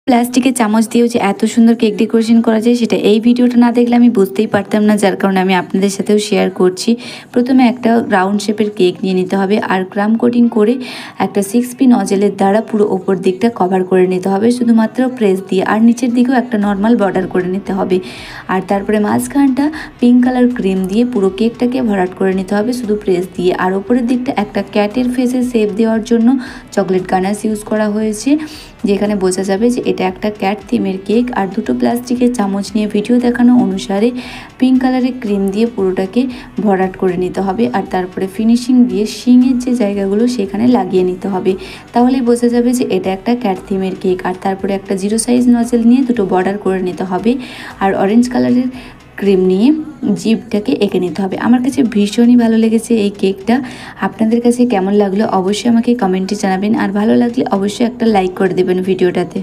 প্লাস্টিকের চামচ দিয়েও যে এত সুন্দর কেক ডেকোরেশন করা যায় সেটা এই ভিডিওটা না দেখলে আমি বুঝতেই পারতাম না, যার কারণে আমি আপনাদের সাথেও শেয়ার করছি। প্রথমে একটা রাউন্ড শেপের কেক নিয়ে নিতে হবে আর ক্রাম কোটিং করে একটা 6P নজেলের দ্বারা পুরো ওপর দিকটা কভার করে নিতে হবে শুধুমাত্র প্রেস দিয়ে, আর নিচের দিকেও একটা নর্মাল বর্ডার করে নিতে হবে। আর তারপরে মাঝখানটা পিঙ্ক কালার ক্রিম দিয়ে পুরো কেকটাকে ভরাট করে নিতে হবে শুধু প্রেস দিয়ে। আর ওপরের দিকটা একটা ক্যাটের ফেসে শেপ দেওয়ার জন্য চকলেট গানাশ ইউজ করা হয়েছে, যেখানে বোঝা যাবে যে এটা একটা ক্যাট থিমের কেক। আর দুটো প্লাস্টিকের চামচ নিয়ে ভিডিও দেখানো অনুসারে পিঙ্ক কালারের ক্রিম দিয়ে পুরোটাকে ভরাট করে নিতে হবে। আর তারপরে ফিনিশিং দিয়ে শিংয়ের যে জায়গাগুলো সেখানে লাগিয়ে নিতে হবে, তাহলেই বোঝা যাবে যে এটা একটা ক্যাট থিমের কেক। আর তারপরে একটা 0 সাইজ নজেল নিয়ে দুটো বর্ডার করে নিতে হবে আর অরেঞ্জ কালারের ক্রিম নিয়ে জিভটাকে এঁকে নিতে হবে। আমার কাছে ভীষণই ভালো লেগেছে এই কেকটা। আপনাদের কাছে কেমন লাগলো অবশ্যই আমাকে কমেন্টে জানাবেন, আর ভালো লাগলে অবশ্যই একটা লাইক করে দেবেন ভিডিওটাতে।